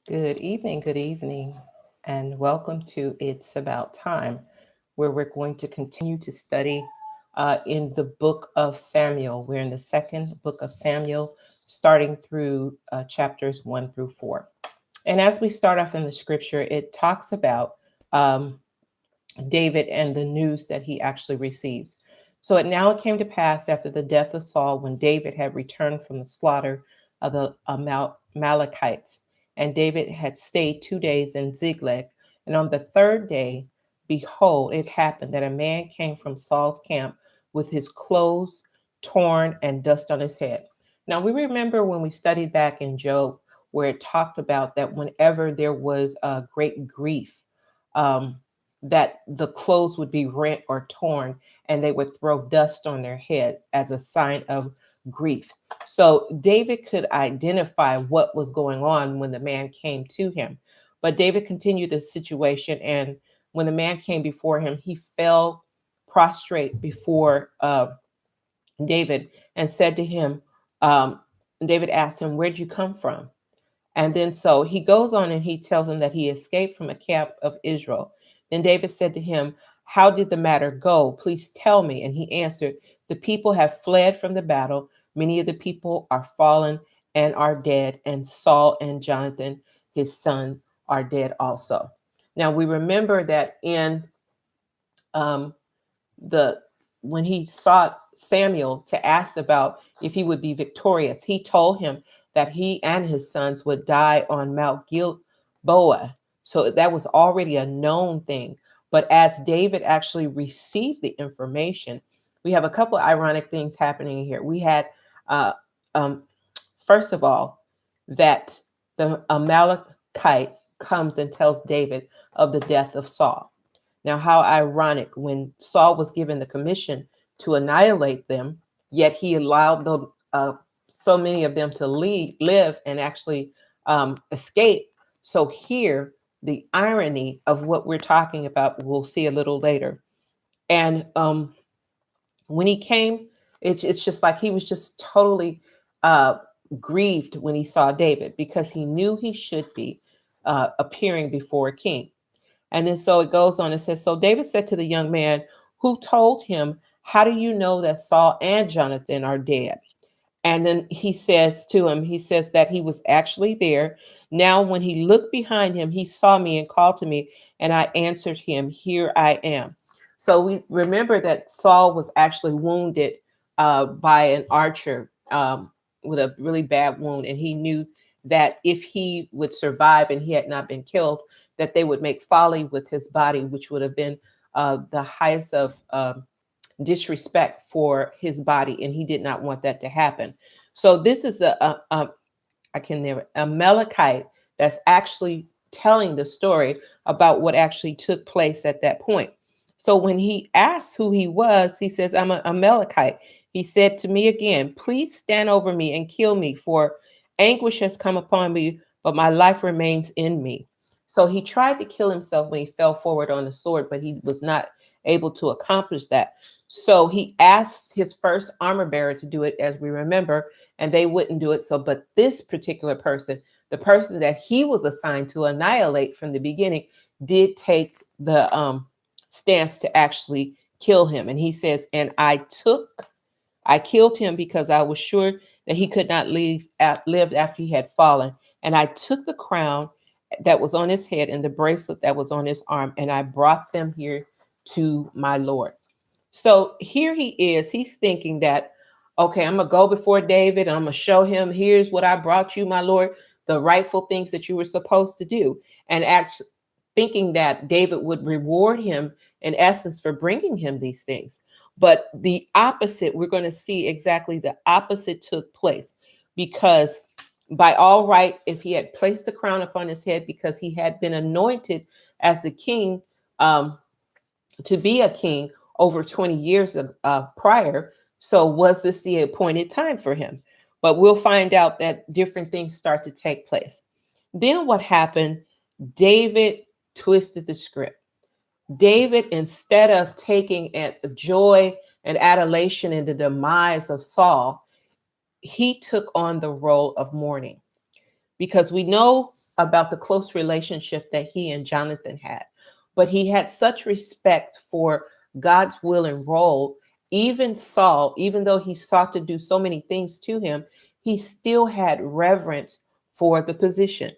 Good evening, and welcome to It's About Time, where we're going to continue to study in the book of Samuel. We're in the second book of Samuel, starting through chapters 1 through 4. And as we start off in the scripture, it talks about um, David and the news that he actually receives. So it came to pass after the death of Saul, when David had returned from the slaughter of the Amalekites, and David had stayed 2 days in Ziklag. And on the third day, behold, it happened that a man came from Saul's camp with his clothes torn and dust on his head. Now we remember when we studied back in Job, where it talked about that whenever there was a great grief, um, that the clothes would be rent or torn and they would throw dust on their head as a sign of grief. So David could identify what was going on when the man came to him. But David continued the situation, and when the man came before him, he fell prostrate before David and said to him, um, David asked him, "Where'd you come from?" And then so he goes on and he tells him that he escaped from a camp of Israel. Then David said to him, "How did the matter go? Please tell me." And he answered, "The people have fled from the battle. Many of the people are fallen and are dead, and Saul and Jonathan, his son, are dead also." Now we remember that in um, the when he sought Samuel to ask about if he would be victorious, he told him that he and his sons would die on Mount Gilboa. So that was already a known thing. But as David actually received the information, we have a couple of ironic things happening here. We had, uh, um, first of all, that the Amalekite comes and tells David of the death of Saul. Now, how ironic when Saul was given the commission to annihilate them, yet he allowed so many of them to live and actually escape. So, here, the irony of what we're talking about, we'll see a little later. And when he came, it's just like he was just totally uh, grieved when he saw David, because he knew he should be appearing before a king. And then so it goes on and says, "So David said to the young man who told him, 'How do you know that Saul and Jonathan are dead?' And then he says to him, he says that he was actually there. Now, when he looked behind him, he saw me and called to me, and I answered him, 'Here I am.'" So we remember that Saul was actually wounded by an archer with a really bad wound, and he knew that if he would survive and he had not been killed, that they would make folly with his body, which would have been the highest of disrespect for his body, and he did not want that to happen. So this is I can never a Amalekite that's actually telling the story about what actually took place at that point. So when he asked who he was, he says, "I'm a Amalekite." He said to me again, "Please stand over me and kill me, for anguish has come upon me, but my life remains in me." So he tried to kill himself when he fell forward on the sword, but he was not able to accomplish that. So he asked his first armor bearer to do it, as we remember, and they wouldn't do it. So, but this particular person, the person that he was assigned to annihilate from the beginning, did take the stance to actually kill him. And he says, "And I killed him because I was sure that he could not live after he had fallen. And I took the crown that was on his head and the bracelet that was on his arm, and I brought them here to my Lord." So here he is. He's thinking that, okay, I'm going to go before David. I'm going to show him, "Here's what I brought you, my Lord, the rightful things that you were supposed to do." And actually thinking that David would reward him in essence for bringing him these things. But the opposite, we're going to see exactly the opposite took place, because by all right, if he had placed the crown upon his head because he had been anointed as the king, um, to be a king over 20 years prior. So was this the appointed time for him? But we'll find out that different things start to take place. Then what happened? David twisted the script. David, instead of taking joy and adulation in the demise of Saul, he took on the role of mourning, because we know about the close relationship that he and Jonathan had. But he had such respect for God's will and role. Even Saul, even though he sought to do so many things to him, he still had reverence for the position.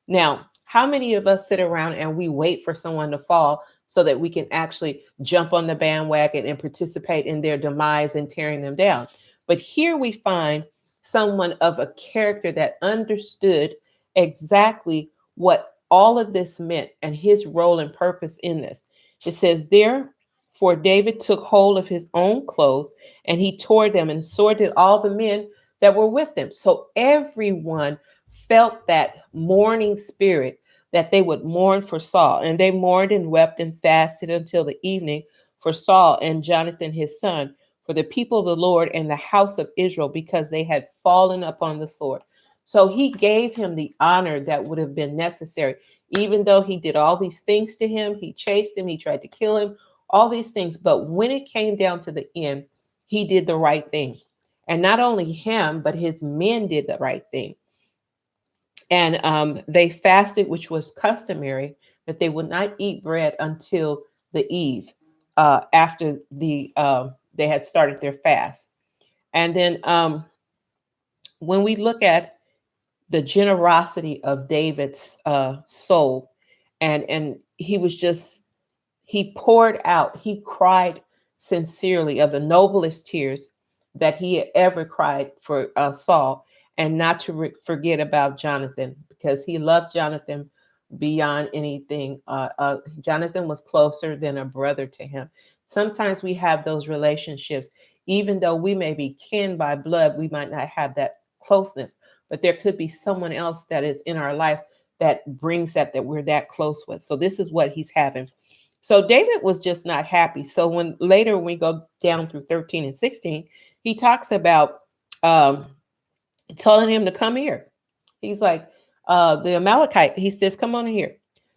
Now, how many of us sit around and we wait for someone to fall so that we can actually jump on the bandwagon and participate in their demise and tearing them down? But here we find someone of a character that understood exactly what all of this meant and his role and purpose in this. It says, therefore, David took hold of his own clothes and he tore them, and so did all the men that were with him. So everyone felt that mourning spirit, that they would mourn for Saul. And they mourned and wept and fasted until the evening for Saul and Jonathan his son, for the people of the Lord and the house of Israel, because they had fallen upon the sword. So he gave him the honor that would have been necessary, even though he did all these things to him. He chased him, he tried to kill him, all these things. But when it came down to the end, he did the right thing. And not only him, but his men did the right thing. And they fasted, which was customary, that they would not eat bread until the eve, after they had started their fast. And then when we look at the generosity of David's soul, and he was just, he poured out, he cried sincerely, of the noblest tears that he had ever cried for Saul, and not to forget about Jonathan, because he loved Jonathan beyond anything. Jonathan was closer than a brother to him. Sometimes we have those relationships, even though we may be kin by blood, we might not have that closeness, but there could be someone else that is in our life that brings that we're that close with. So this is what he's having. So David was just not happy. So when later we go down through 13 and 16, he talks about um, telling him to come here. He's like, the Amalekite, he says, come on here.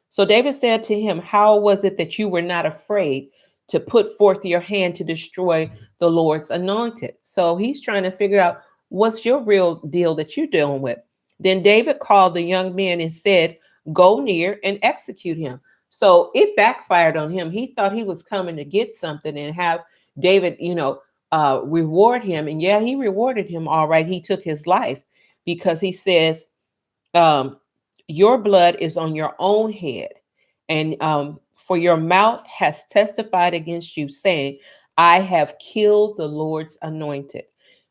So David said to him, how was it that you were not afraid to put forth your hand to destroy the Lord's anointed? So he's trying to figure out, what's your real deal that you're dealing with? Then David called the young men and said, go near and execute him. So it backfired on him. He thought he was coming to get something and have David, reward him. And yeah, he rewarded him. All right. He took his life, because he says, um, your blood is on your own head. And for your mouth has testified against you, saying, I have killed the Lord's anointed.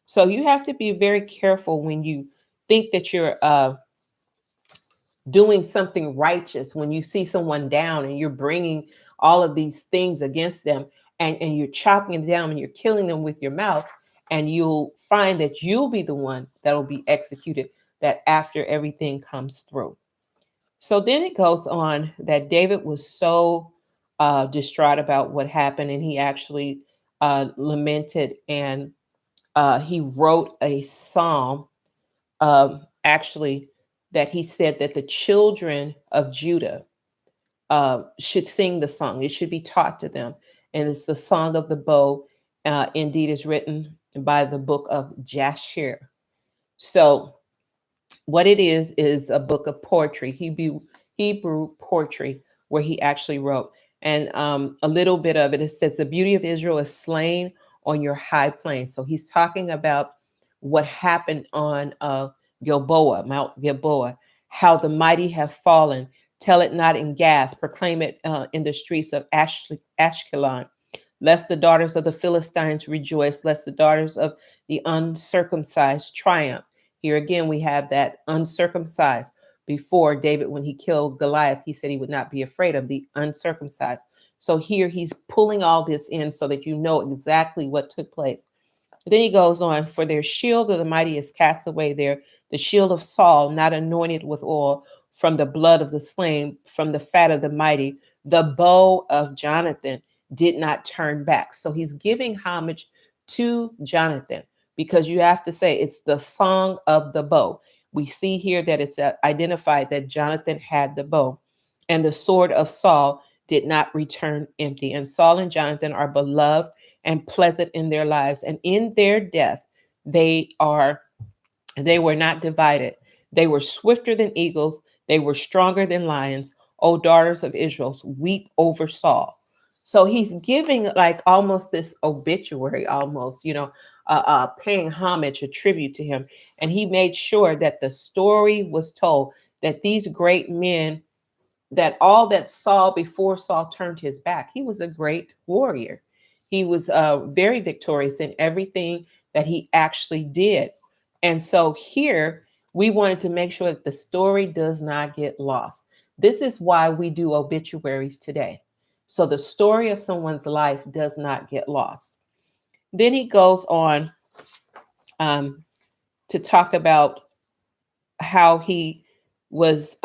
So you have to be very careful when you think that you're doing something righteous, when you see someone down and you're bringing all of these things against them, and you're chopping them down and you're killing them with your mouth, and you'll find that you'll be the one that will be executed, that after everything comes through. So then it goes on that David was so distraught about what happened, and he actually lamented, and he wrote a psalm, actually, that he said that the children of Judah should sing the song. It should be taught to them. And it's the Song of the Bow. Indeed, is written by the book of Jasher. So what it is a book of poetry, Hebrew poetry, where he actually wrote. And a little bit of it, it says, the beauty of Israel is slain on your high plains. So he's talking about what happened on Gilboa, Mount Gilboa, how the mighty have fallen. Tell it not in Gath, proclaim it in the streets of Ashkelon. Lest the daughters of the Philistines rejoice, lest the daughters of the uncircumcised triumph. Here again, we have that uncircumcised. Before David, when he killed Goliath, he said he would not be afraid of the uncircumcised. So here he's pulling all this in so that you know exactly what took place. Then he goes on, for their shield of the mighty is cast away there, the shield of Saul, not anointed with oil, from the blood of the slain, from the fat of the mighty, the bow of Jonathan did not turn back. So he's giving homage to Jonathan, because you have to say it's the song of the bow. We see here that it's identified that Jonathan had the bow, and the sword of Saul did not return empty. And Saul and Jonathan are beloved and pleasant in their lives, and in their death they were not divided. They were swifter than eagles. They were stronger than lions. O daughters of Israel, weep over Saul. So he's giving like almost this obituary, almost, paying homage, a tribute to him. And he made sure that the story was told that these great men, that all that Saul, before Saul turned his back, he was a great warrior. He was very victorious in everything that he actually did. And so here we wanted to make sure that the story does not get lost. This is why we do obituaries today. So the story of someone's life does not get lost. Then he goes on um, to talk about how he was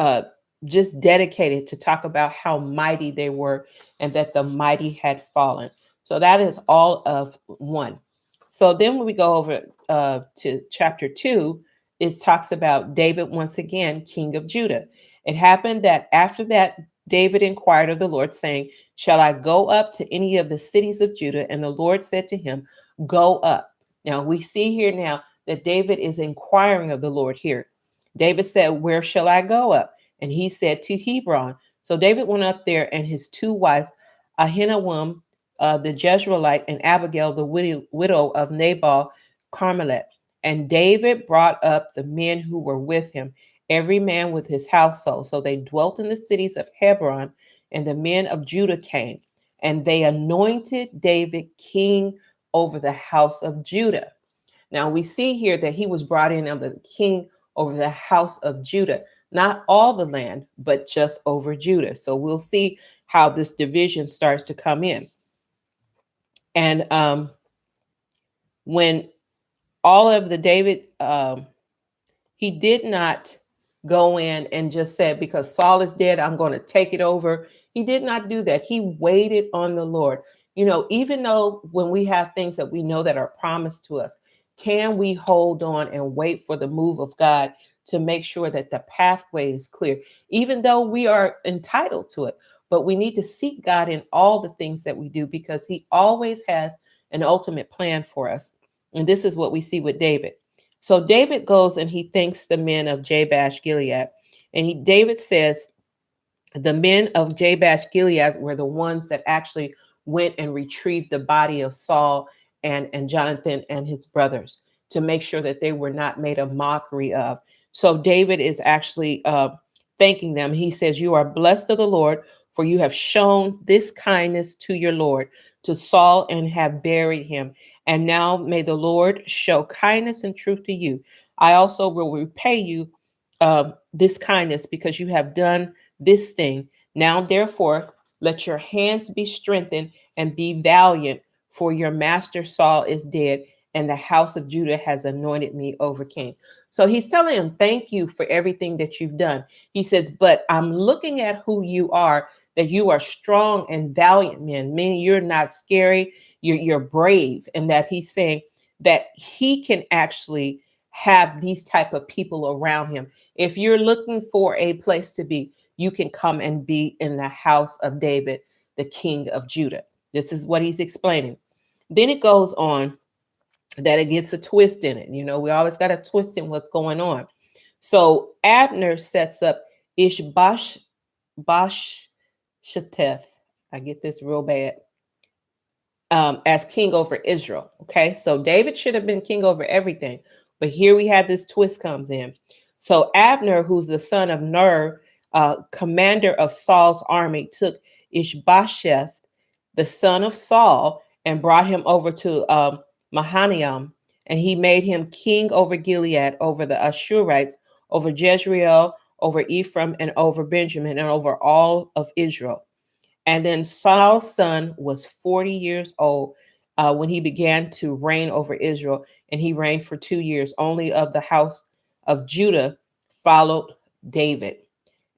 just dedicated to talk about how mighty they were and that the mighty had fallen. So that is all of one. So then when we go over to chapter 2, it talks about David once again, king of Judah. It happened that after that, David inquired of the Lord, saying, shall I go up to any of the cities of Judah? And the Lord said to him, go up. Now we see here now that David is inquiring of the Lord here. David said, where shall I go up? And he said, to Hebron. So David went up there, and his two wives, Ahinoam, the Jezreelite, and Abigail, the widow of Nabal, Carmelite. And David brought up the men who were with him, every man with his household. So they dwelt in the cities of Hebron, and the men of Judah came, and they anointed David king over the house of Judah. Now we see here that he was brought in as the king over the house of Judah, not all the land, but just over Judah. So we'll see how this division starts to come in. And when all of the David, he did not go in and just said, because Saul is dead, I'm going to take it over. He did not do that. He waited on the Lord. Even though when we have things that we know that are promised to us, can we hold on and wait for the move of God to make sure that the pathway is clear, even though we are entitled to it? But we need to seek God in all the things that we do, because he always has an ultimate plan for us. And this is what we see with David. So David goes and he thanks the men of Jabesh Gilead. And David says, the men of Jabesh Gilead were the ones that actually went and retrieved the body of Saul and Jonathan and his brothers, to make sure that they were not made a mockery of. So David is actually thanking them. He says, you are blessed of the Lord, for you have shown this kindness to your Lord, to Saul, and have buried him. And now may the Lord show kindness and truth to you. I also will repay you this kindness, because you have done this thing. Now, therefore, let your hands be strengthened and be valiant, for your master Saul is dead, and the house of Judah has anointed me over king. So he's telling him, thank you for everything that you've done. He says, but I'm looking at who you are, that you are strong and valiant men, meaning you're not scary, you're brave. And that he's saying that he can actually have these type of people around him. If you're looking for a place to be, you can come and be in the house of David, the king of Judah. This is what he's explaining. Then it goes on that it gets a twist in it. We always got a twist in what's going on. So Abner sets up Ishbosheth. I get this real bad. As king over Israel. Okay, so David should have been king over everything, but here we have this twist comes in. So Abner, who's the son of Ner, commander of Saul's army, took Ishbosheth, the son of Saul, and brought him over to Mahanaim, and he made him king over Gilead, over the Ashurites, over Jezreel, over Ephraim, and over Benjamin, and over all of Israel. And then Saul's son was 40 years old when he began to reign over Israel, and he reigned for 2 years. Only of the house of Judah followed David.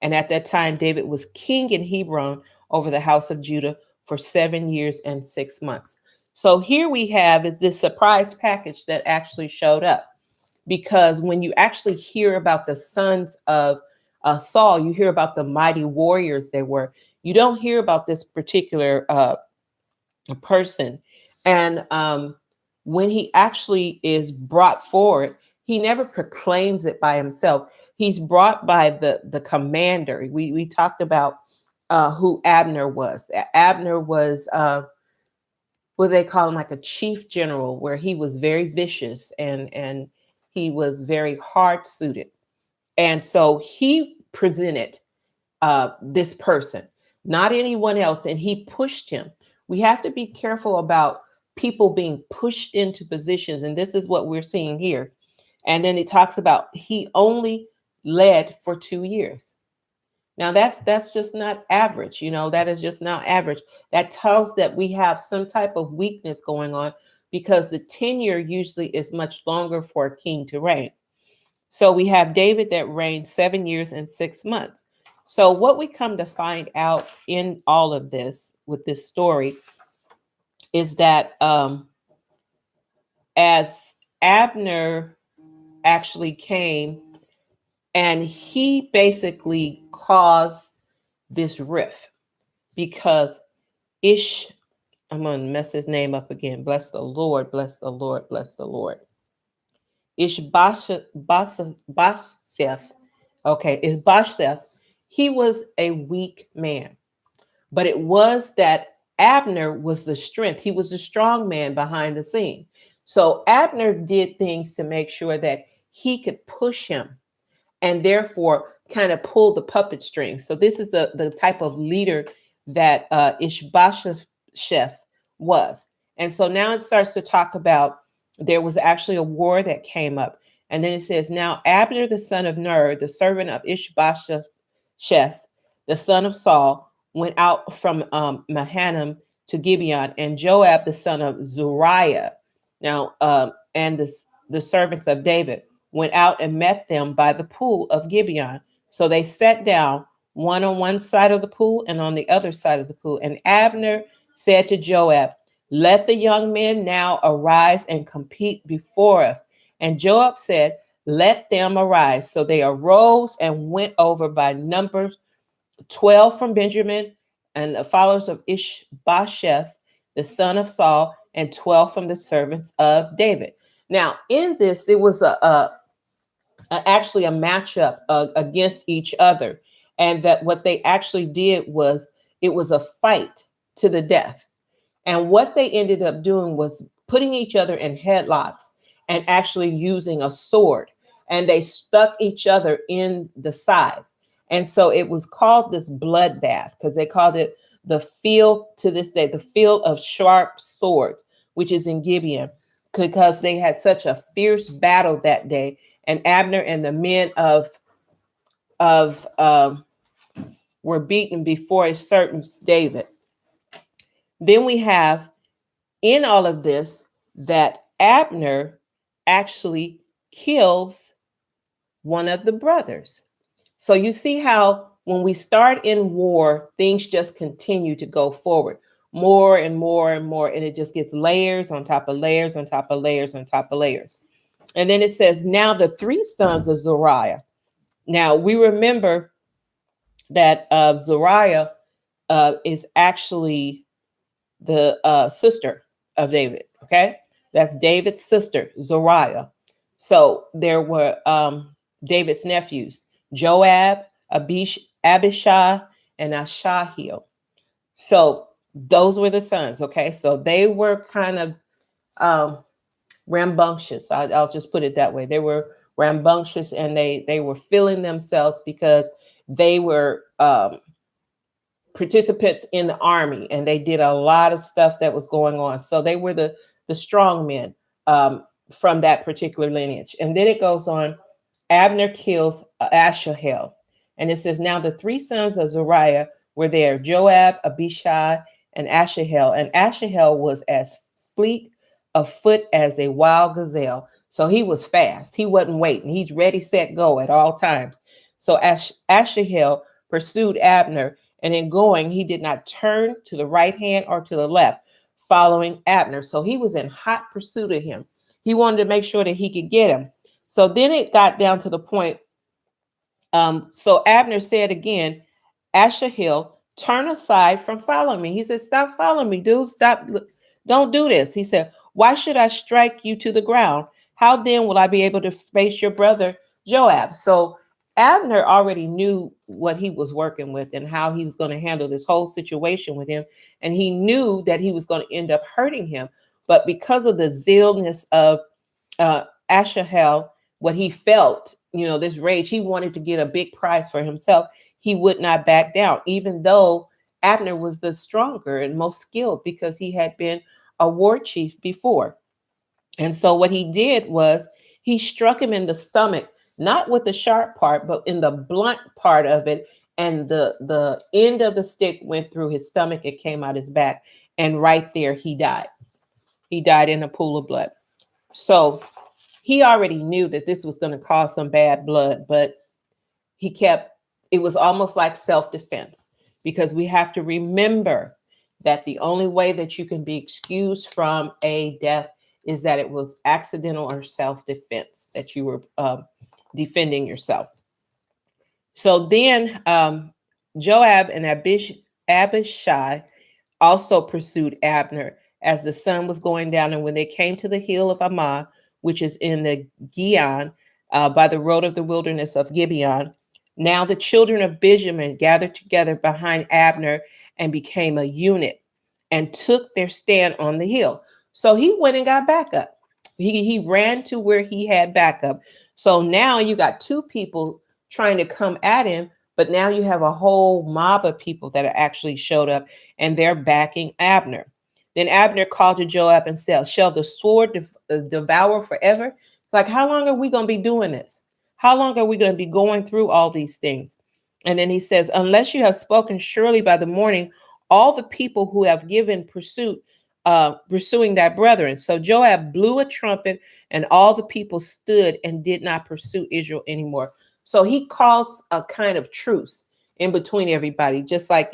And at that time, David was king in Hebron over the house of Judah for 7 years and 6 months. So here we have this surprise package that actually showed up, because when you actually hear about the sons of Saul, you hear about the mighty warriors they were. You don't hear about this particular person. And when he actually is brought forward, he never proclaims it by himself. He's brought by the commander. We talked about who Abner was. Abner was what they call him, like a chief general, where he was very vicious and he was very hard suited. And so he presented this person, not anyone else, and he pushed him. We have to be careful about people being pushed into positions, and this is what we're seeing here. And then it talks about he only led for 2 years. Now that's just not average, that is just not average. That tells that we have some type of weakness going on, because the tenure usually is much longer for a king to reign. So we have David that reigned 7 years and 6 months. So what we come to find out in all of this with this story is that as Abner actually came, and he basically caused this rift, because I'm going to mess his name up again. Bless the Lord, bless the Lord, bless the Lord. Ishbosheth, okay, Ishbosheth, he was a weak man, but it was that Abner was the strength. He was the strong man behind the scene. So Abner did things to make sure that he could push him and therefore kind of pull the puppet strings. So this is the type of leader that Ishbosheth was. And so now it starts to talk about there was actually a war that came up. And then it says, now Abner, the son of Ner, the servant of Ishbosheth, the son of Saul, went out from Mahanaim to Gibeon, and Joab, the son of Zeruiah, and the servants of David, went out and met them by the pool of Gibeon. So they sat down, one on one side of the pool and on the other side of the pool. And Abner said to Joab, let the young men now arise and compete before us. And Joab said, let them arise. So they arose and went over by numbers, 12 from Benjamin, and the followers of Ishbosheth, the son of Saul, and 12 from the servants of David. Now, in this, it was actually a matchup against each other. And that what they actually did was, it was a fight to the death. And what they ended up doing was putting each other in headlocks and actually using a sword. And they stuck each other in the side. And so it was called this bloodbath, because they called it the field, to this day, the field of sharp swords, which is in Gibeon, because they had such a fierce battle that day. And Abner and the men were beaten before a certain David. Then we have in all of this that Abner actually kills one of the brothers. So you see how when we start in war, things just continue to go forward more and more and more, and it just gets layers on top of layers on top of layers on top of layers. And then it says, now the three sons of Zeruiah. Now we remember that Zeruiah is actually the sister of David. Okay, that's David's sister, Zeruiah. So there were David's nephews, Joab, Abishai, and Asahel. So those were the sons. Okay, so they were kind of rambunctious. I'll just put it that way. They were rambunctious, and they were feeling themselves because they were participants in the army, and they did a lot of stuff that was going on. So they were the strong men from that particular lineage. And then it goes on, Abner kills Asahel. And it says, now the three sons of Zeruiah were there, Joab, Abishai, and Asahel. And Asahel was as fleet of foot as a wild gazelle. So he was fast. He wasn't waiting. He's ready, set, go at all times. So Asahel pursued Abner, and in going, he did not turn to the right hand or to the left, following Abner. So he was in hot pursuit of him. He wanted to make sure that he could get him. So then it got down to the point. So Abner said again, Asahel, turn aside from following me. He said, stop following me, dude. Stop. Don't do this. He said, why should I strike you to the ground? How then will I be able to face your brother Joab? So Abner already knew what he was working with and how he was going to handle this whole situation with him. And he knew that he was going to end up hurting him. But because of the zealness of Asahel, what he felt, this rage, he wanted to get a big prize for himself. He would not back down, even though Abner was the stronger and most skilled because he had been a war chief before. And so what he did was he struck him in the stomach, not with the sharp part, but in the blunt part of it. And the end of the stick went through his stomach. It came out his back. And right there, he died. He died in a pool of blood. So he already knew that this was going to cause some bad blood, but it was almost like self-defense, because we have to remember that the only way that you can be excused from a death is that it was accidental or self-defense, that you were defending yourself. So then Joab and Abishai also pursued Abner as the sun was going down. And when they came to the hill of Ammah, which is in the Gion, by the road of the wilderness of Gibeon, now the children of Benjamin gathered together behind Abner and became a unit and took their stand on the hill. So he went and got backup. He ran to where he had backup. So now you got two people trying to come at him, but now you have a whole mob of people that are actually showed up and they're backing Abner. Then Abner called to Joab and said, "Shall the sword devour forever?" It's like, how long are we going to be doing this? How long are we going to be going through all these things? And then he says, "Unless you have spoken, surely by the morning, all the people who have given pursuing thy brethren." So Joab blew a trumpet, and all the people stood and did not pursue Israel anymore. So he calls a kind of truce in between everybody, just like,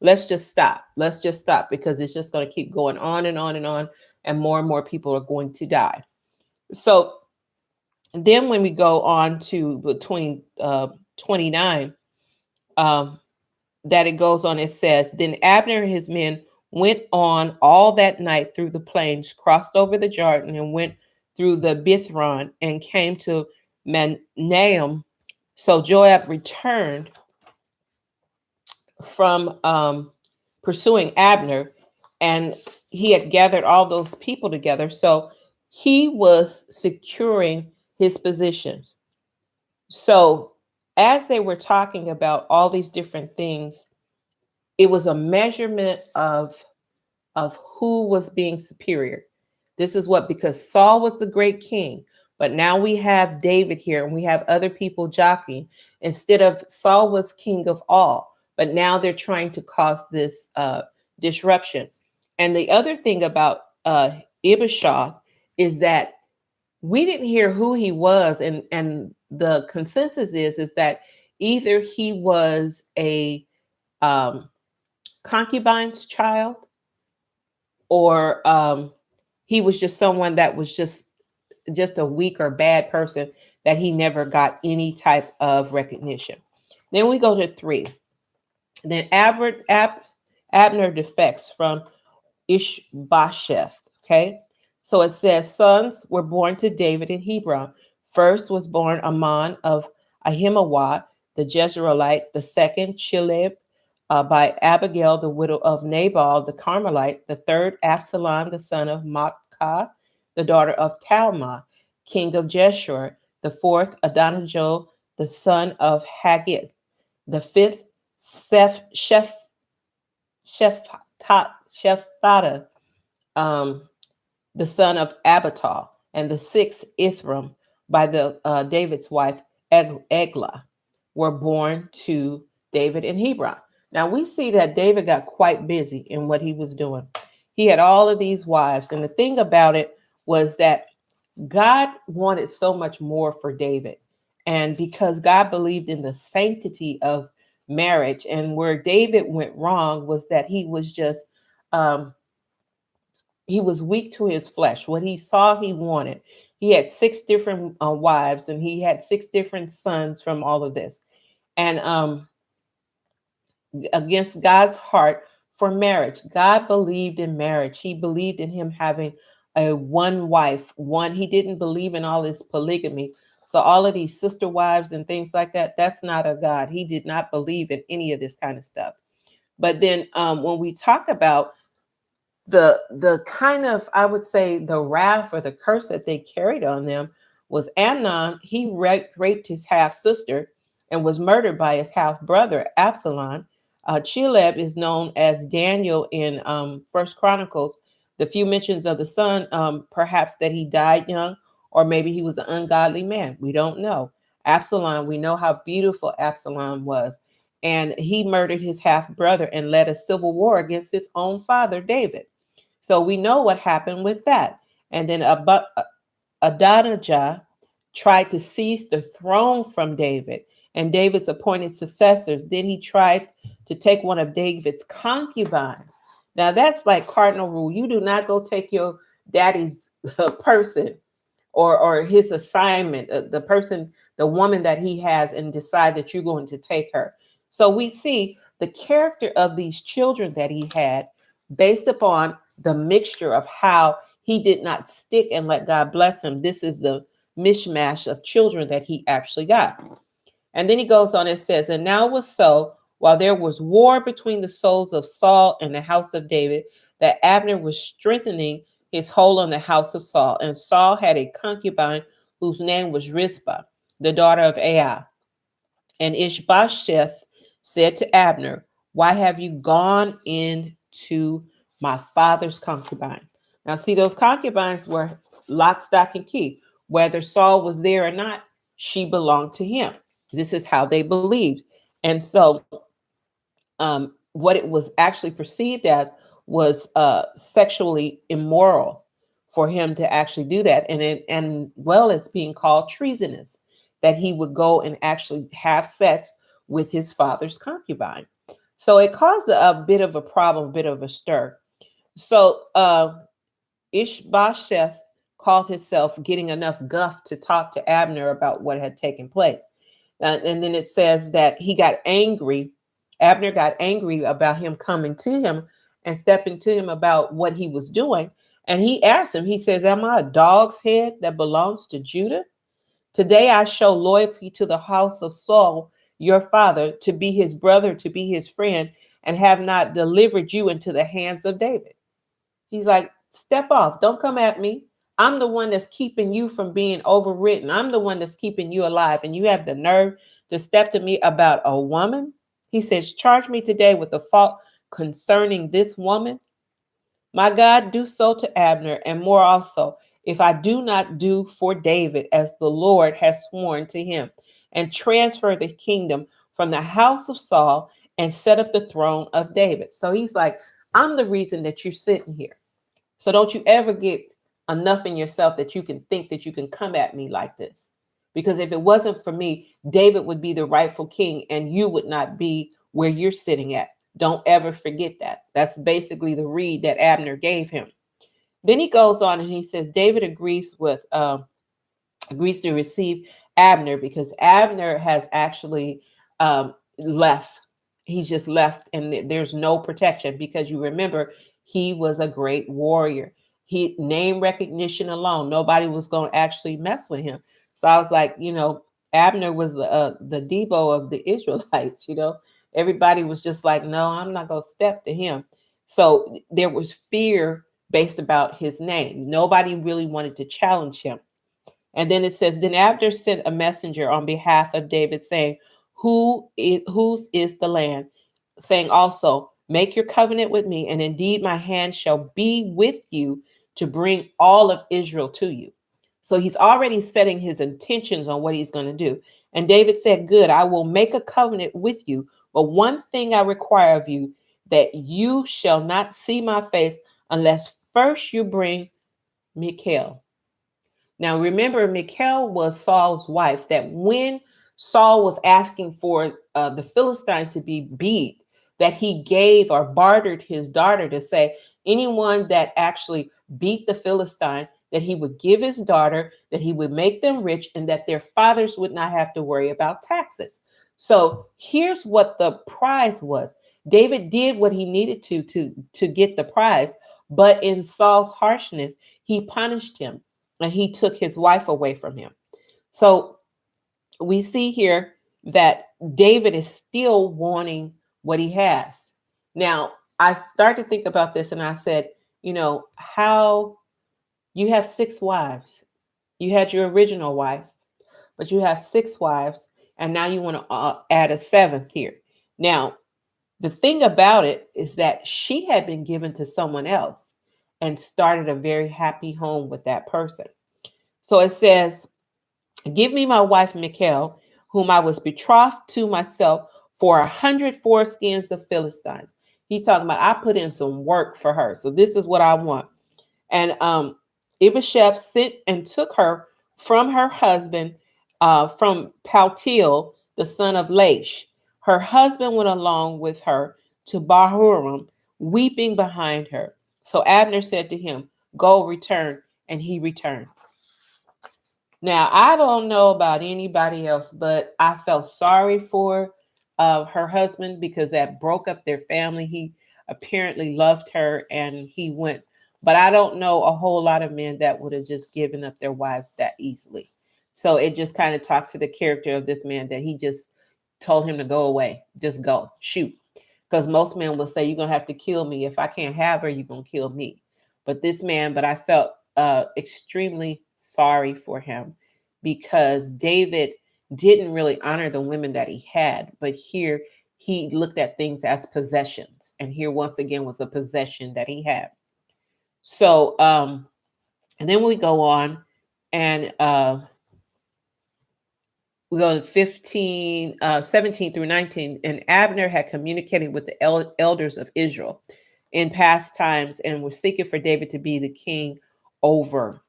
let's just stop. Let's just stop, because it's just going to keep going on and on and on, and more people are going to die. So then when we go on to between 29, that it goes on, it says, "Then Abner and his men went on all that night through the plains, crossed over the Jordan, and went through the Bithron, and came to Manaim. So Joab returned from pursuing Abner, and he had gathered all those people together. So he was securing his positions. So as they were talking about all these different things, it was a measurement of who was being superior. This is what, because Saul was the great king, but now we have David here and we have other people jockeying. Instead of Saul was king of all, but now they're trying to cause this disruption. And the other thing about Ibishah is that we didn't hear who he was, and the consensus is that either he was a concubine's child, or he was just someone that was just a weak or bad person, that he never got any type of recognition. Then we go to 3. Then Abner defects from Ishbosheth. Okay, so it says sons were born to David in Hebron. First was born Amnon of Ahimaaz, the Jezreelite. The second, Chileb, by Abigail, the widow of Nabal the Carmelite. The third, Absalom, the son of Maacah, the daughter of Talmai, king of Jeshurun. The fourth, Adonijah, the son of Haggith. The fifth, Shephata, the son of Abital. And the sixth, Ithram, by the David's wife Eglah, were born to David in Hebron. Now we see that David got quite busy in what he was doing. He had all of these wives. And the thing about it was that God wanted so much more for David. And because God believed in the sanctity of marriage, and where David went wrong was that he was just, he was weak to his flesh. What he saw, he wanted. He had 6 different wives, and he had 6 different sons from all of this. And against God's heart for marriage. God believed in marriage. He believed in him having a one wife, one. He didn't believe in all this polygamy. So all of these sister wives and things like that, that's not a God. He did not believe in any of this kind of stuff. But then when we talk about the kind of, I would say, the wrath or the curse that they carried on them was Amnon. He raped his half sister and was murdered by his half brother Absalom. Cheleb is known as Daniel in First Chronicles. The few mentions of the son, perhaps that he died young, or maybe he was an ungodly man. We don't know. Absalom, we know how beautiful Absalom was, and he murdered his half brother and led a civil war against his own father David. So we know what happened with that. And then Adonijah tried to seize the throne from David and David's appointed successors. Then he tried to take one of David's concubines. Now that's like cardinal rule. You do not go take your daddy's person or his assignment, the person, the woman that he has, and decide that you're going to take her. So we see the character of these children that he had based upon the mixture of how he did not stick and let God bless him. This is the mishmash of children that he actually got. And then he goes on and says, and now it was so, while there was war between the souls of Saul and the house of David, that Abner was strengthening his hold on the house of Saul. And Saul had a concubine whose name was Rizpah, the daughter of Aiah. And Ishbosheth said to Abner, why have you gone into my father's concubine? Now, see, those concubines were lock, stock, and key. Whether Saul was there or not, she belonged to him. This is how they believed. And so what it was actually perceived as was sexually immoral for him to actually do that. It's being called treasonous, that he would go and actually have sex with his father's concubine. So it caused a bit of a problem, a bit of a stir. So Ishbosheth called himself getting enough guff to talk to Abner about what had taken place. And then it says that he got angry. Abner got angry about him coming to him and stepping to him about what he was doing. And he asked him, he says, am I a dog's head that belongs to Judah? Today I show loyalty to the house of Saul, your father, to be his brother, to be his friend, and have not delivered you into the hands of David. He's like, step off. Don't come at me. I'm the one that's keeping you from being overwritten. I'm the one that's keeping you alive. And you have the nerve to step to me about a woman? He says, charge me today with the fault concerning this woman. My God, do so to Abner and more also, if I do not do for David as the Lord has sworn to him, and transfer the kingdom from the house of Saul and set up the throne of David. So he's like, I'm the reason that you're sitting here. So don't you ever get enough in yourself that you can think that you can come at me like this. Because if it wasn't for me, David would be the rightful king and you would not be where you're sitting at. Don't ever forget that. That's basically the read that Abner gave him. Then he goes on and he says David agrees to receive Abner because Abner has actually left. He's just left and there's no protection because you remember he was a great warrior. He name recognition alone, nobody was going to actually mess with him. So I was like, Abner was the Debo of the Israelites. Everybody was just like, no, I'm not going to step to him. So there was fear based about his name. Nobody really wanted to challenge him. And then it says, then Abner sent a messenger on behalf of David saying, whose is the land? Saying also, make your covenant with me, and indeed my hand shall be with you to bring all of Israel to you. So he's already setting his intentions on what he's going to do. And David said, good, I will make a covenant with you. But one thing I require of you, that you shall not see my face unless first you bring Michal. Now, remember, Michal was Saul's wife, that when Saul was asking for the Philistines to be beat, that he gave or bartered his daughter to say anyone that actually beat the Philistine, that he would give his daughter, that he would make them rich, and that their fathers would not have to worry about taxes. So here's what the prize was. David did what he needed to get the prize, but in Saul's harshness, he punished him and he took his wife away from him. So we see here that David is still wanting what he has. Now, I started to think about this and I said, how you have six wives. You had your original wife, but you have six wives, and now you want to add a seventh here. Now, the thing about it is that she had been given to someone else and started a very happy home with that person. So it says, give me my wife Michal, whom I was betrothed to myself for 100 foreskins of Philistines. He's talking about I put in some work for her. So this is what I want. And Ibasheth sent and took her from her husband, from Paltiel, the son of Laish. Her husband went along with her to Bahurim, weeping behind her. So Abner said to him, go, return. And he returned. Now, I don't know about anybody else, but I felt sorry for her husband because that broke up their family. He apparently loved her and he went, but I don't know a whole lot of men that would have just given up their wives that easily. So it just kind of talks to the character of this man that he just told him to go away, just go, shoot. Because most men will say, you're going to have to kill me. If I can't have her, you're going to kill me. But I felt extremely sorry for him because David didn't really honor the women that he had. But here he looked at things as possessions. And here once again was a possession that he had. So, and then we go on and we go to 17 through 19. And Abner had communicated with the elders of Israel in past times and was seeking for David to be the king over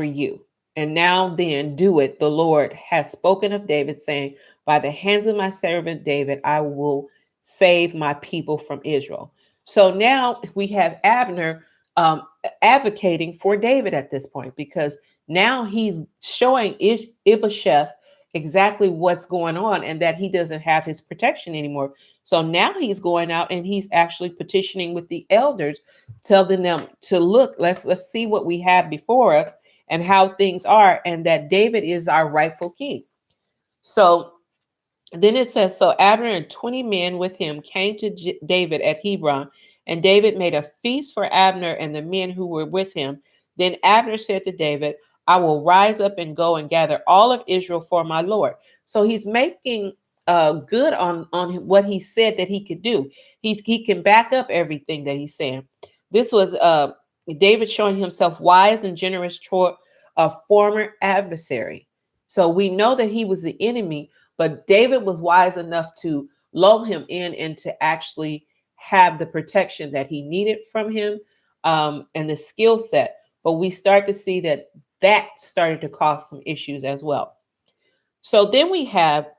you. And now then do it. The Lord has spoken of David, saying, by the hands of my servant David, I will save my people from Israel. So now we have Abner advocating for David at this point, because now he's showing Ibasheth exactly what's going on and that he doesn't have his protection anymore. So now he's going out and he's actually petitioning with the elders, telling them to look, let's see what we have before us and how things are, and that David is our rightful king. So then it says, so Abner and 20 men with him came to David at Hebron, and David made a feast for Abner and the men who were with him. Then Abner said to David, I will rise up and go and gather all of Israel for my Lord. So he's making good on what he said that he could do. He can back up everything that he's saying. This was David showing himself wise and generous toward a former adversary. So we know that he was the enemy, but David was wise enough to lull him in and to actually have the protection that he needed from him, and the skill set. But we start to see that started to cause some issues as well. So then we have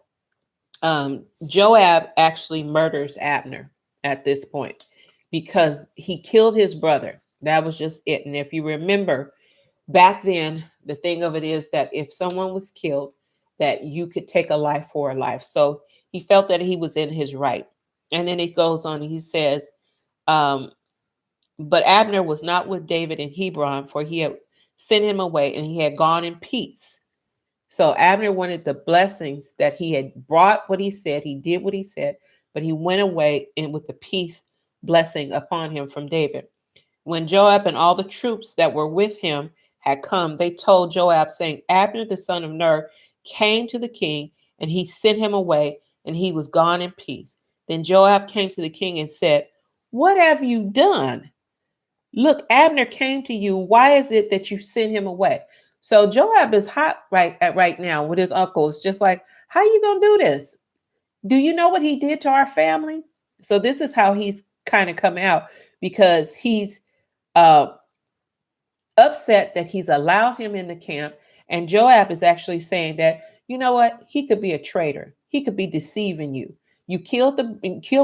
Joab actually murders Abner at this point because he killed his brother. That was just it. And if you remember, back then, the thing of it is that if someone was killed, that you could take a life for a life. So he felt that he was in his right. And then it goes on, he says, but Abner was not with David in Hebron, for he had sent him away and he had gone in peace. So Abner wanted the blessings that he had brought what he said. He did what he said, but he went away and with the peace blessing upon him from David. When Joab and all the troops that were with him had come, they told Joab, saying, Abner, the son of Ner, came to the king, and he sent him away, and he was gone in peace. Then Joab came to the king and said, what have you done? Look, Abner came to you. Why is it that you sent him away? So Joab is hot right now with his uncles, just like, how you gonna do this? Do you know what he did to our family? So this is how he's kind of come out, because he's upset that he's allowed him in the camp. And Joab is actually saying that, you know what? He could be a traitor. He could be deceiving you. You killed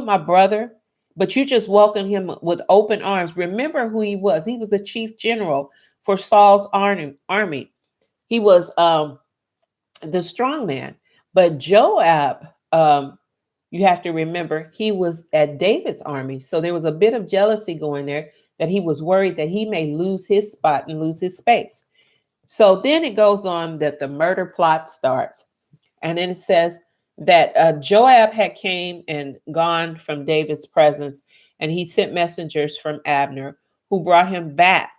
my brother, but you just welcomed him with open arms. Remember who he was. He was the chief general for Saul's army. He was the strong man. But Joab, you have to remember, he was at David's army. So there was a bit of jealousy going there, that he was worried that he may lose his spot and lose his space. So then it goes on that the murder plot starts. And then it says that Joab had came and gone from David's presence, and he sent messengers from Abner, who brought him back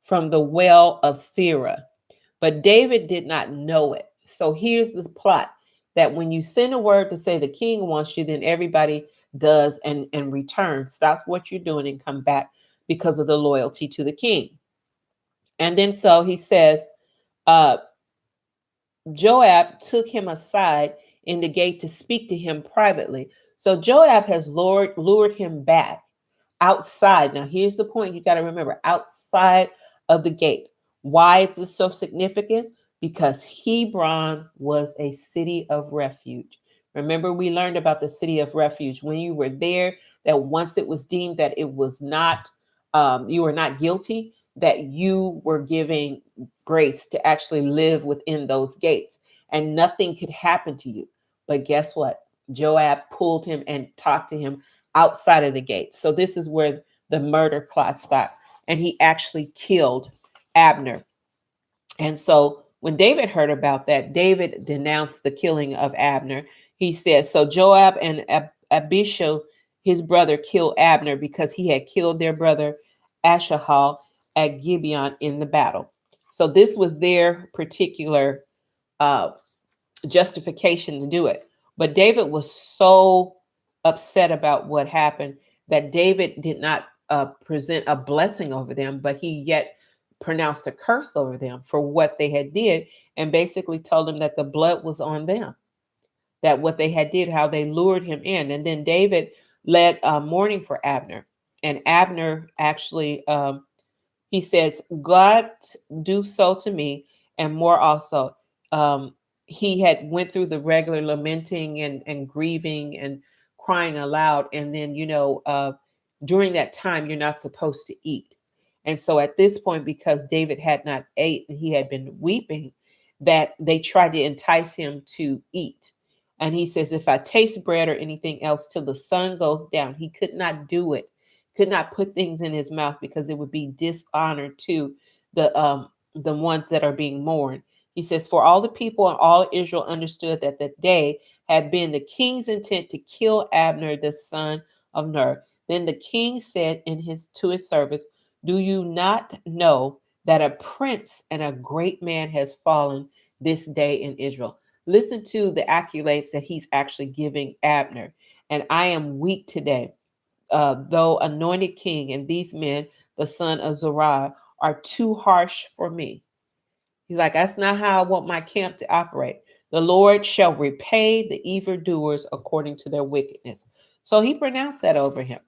from the well of Sirah. But David did not know it. So here's the plot, that when you send a word to say the king wants you, then everybody does and returns, stops what you're doing and come back because of the loyalty to the king. And then so he says, uh, Joab took him aside in the gate to speak to him privately. So Joab has lured him back outside. Now, here's the point you got to remember, outside of the gate. Why is this so significant? Because Hebron was a city of refuge. Remember, we learned about the city of refuge when you were there, that once it was deemed that it was not, you were not guilty, that you were giving grace to actually live within those gates and nothing could happen to you. But guess what? Joab pulled him and talked to him outside of the gate. So this is where the murder plot stopped. And he actually killed Abner. And so when David heard about that, David denounced the killing of Abner. He said, so Joab and Abishai, his brother, killed Abner because he had killed their brother Ashahal at Gibeon in the battle. So this was their particular uh, justification to do it. But David was so upset about what happened that David did not present a blessing over them, but he yet pronounced a curse over them for what they had did, and basically told them that the blood was on them, that what they had did, how they lured him in. And then David led mourning for Abner, and Abner actually he says, God do so to me and more also. He had went through the regular lamenting and grieving and crying aloud. And then, during that time, you're not supposed to eat. And so at this point, because David had not ate and he had been weeping, that they tried to entice him to eat. And he says, if I taste bread or anything else till the sun goes down, he could not do it, could not put things in his mouth because it would be dishonor to the ones that are being mourned. He says, for all the people and all Israel understood that the day had been the king's intent to kill Abner, the son of Ner. Then the king said to his servants, do you not know that a prince and a great man has fallen this day in Israel? Listen to the accolades that he's actually giving Abner. And I am weak today, though anointed king, and these men, the son of Zariah, are too harsh for me. He's like, that's not how I want my camp to operate. The Lord shall repay the evildoers according to their wickedness. So he pronounced that over him.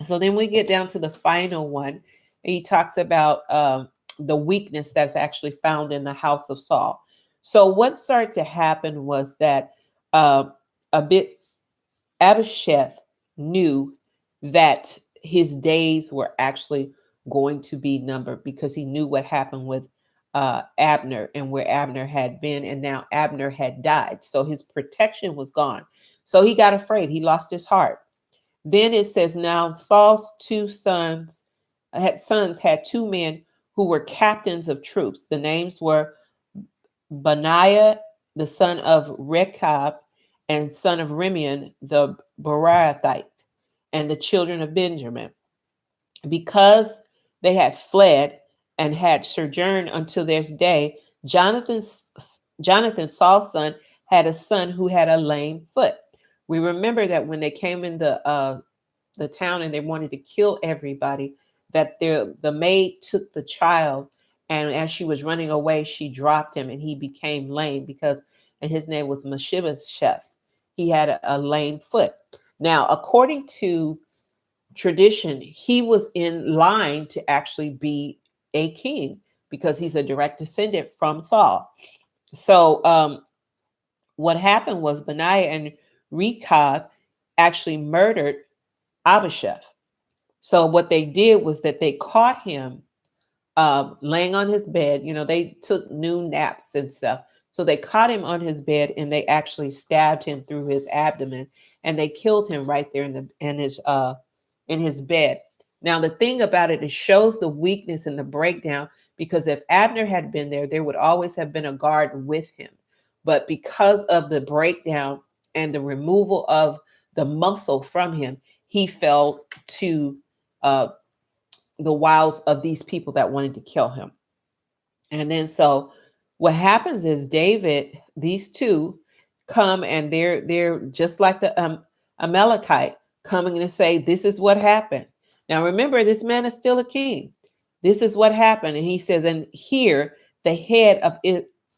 So then we get down to the final one. He talks about the weakness that's actually found in the house of Saul. So what started to happen was that a bit Abishai knew that his days were actually going to be numbered because he knew what happened with Abner and where Abner had been, and now Abner had died. So his protection was gone. So he got afraid. He lost his heart. Then it says, now Saul's sons had two men who were captains of troops. The names were Benaiah, the son of Rechab, and son of Rimeon, the Barathite, and the children of Benjamin. Because they had fled and had sojourned until this day, Jonathan, Saul's son, had a son who had a lame foot. We remember that when they came in the town and they wanted to kill everybody, that the maid took the child, and as she was running away, she dropped him and he became lame and his name was Mephibosheth. He had a lame foot. Now, according to tradition, he was in line to actually be a king because he's a direct descendant from Saul. So what happened was Benaiah and Rechab actually murdered Abishai. So what they did was that they caught him laying on his bed. They took noon naps and stuff. So they caught him on his bed and they actually stabbed him through his abdomen, and they killed him right there in his bed. Now the thing about it shows the weakness and the breakdown, because if Abner had been there, there would always have been a guard with him. But because of the breakdown and the removal of the muscle from him, he fell to uh, the wiles of these people that wanted to kill him. And then so what happens is David, these two come and they're just like the Amalekite coming to say, this is what happened. Now remember, this man is still a king. This is what happened. And he says, and here the head of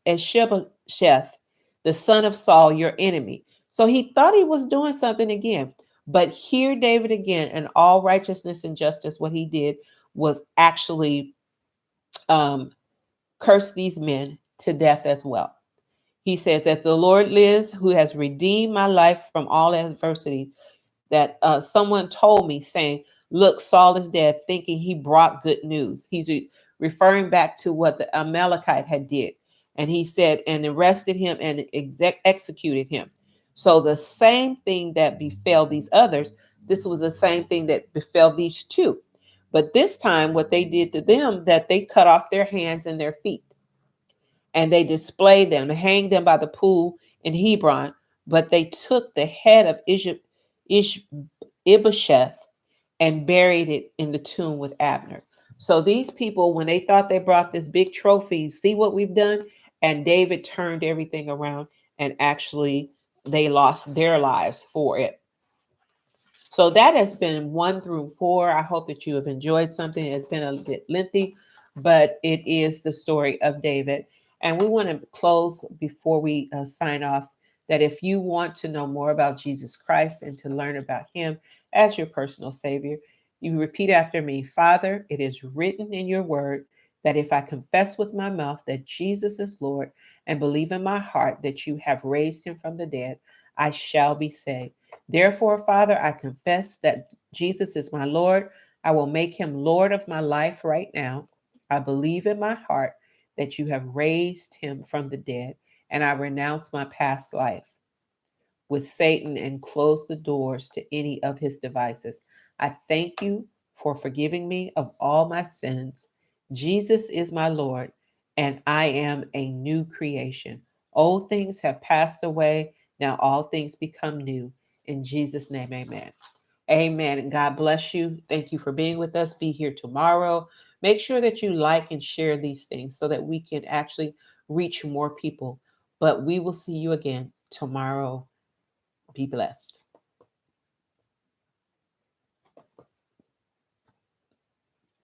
Ishbosheth, the son of Saul, your enemy. So he thought he was doing something again. But here David again, in all righteousness and justice, what he did was actually um, curse these men to death as well. He says that the Lord lives, who has redeemed my life from all adversity, that someone told me saying, look, Saul is dead, thinking he brought good news. He's referring back to what the Amalekite had did. And he said, and arrested him and executed him. So the same thing that befell these others, this was the same thing that befell these two. But this time, what they did to them, that they cut off their hands and their feet, and they displayed them, hanged them by the pool in Hebron. But they took the head of Ishbosheth and buried it in the tomb with Abner. So these people, when they thought they brought this big trophy, see what we've done? And David turned everything around, and actually they lost their lives for it. So that has been 1 through 4. I hope that you have enjoyed something. It's been a bit lengthy, but it is the story of David. And we want to close before we sign off that if you want to know more about Jesus Christ and to learn about him as your personal savior, you repeat after me. Father, it is written in your word that if I confess with my mouth that Jesus is Lord and believe in my heart that you have raised him from the dead, I shall be saved. Therefore, Father, I confess that Jesus is my Lord. I will make him Lord of my life right now. I believe in my heart that you have raised him from the dead, and I renounce my past life with Satan and close the doors to any of his devices. I thank you for forgiving me of all my sins. Jesus is my Lord, and I am a new creation. Old things have passed away. Now all things become new. In Jesus' name, amen. Amen. And God bless you. Thank you for being with us. Be here tomorrow. Make sure that you like and share these things so that we can actually reach more people. But we will see you again tomorrow. Be blessed.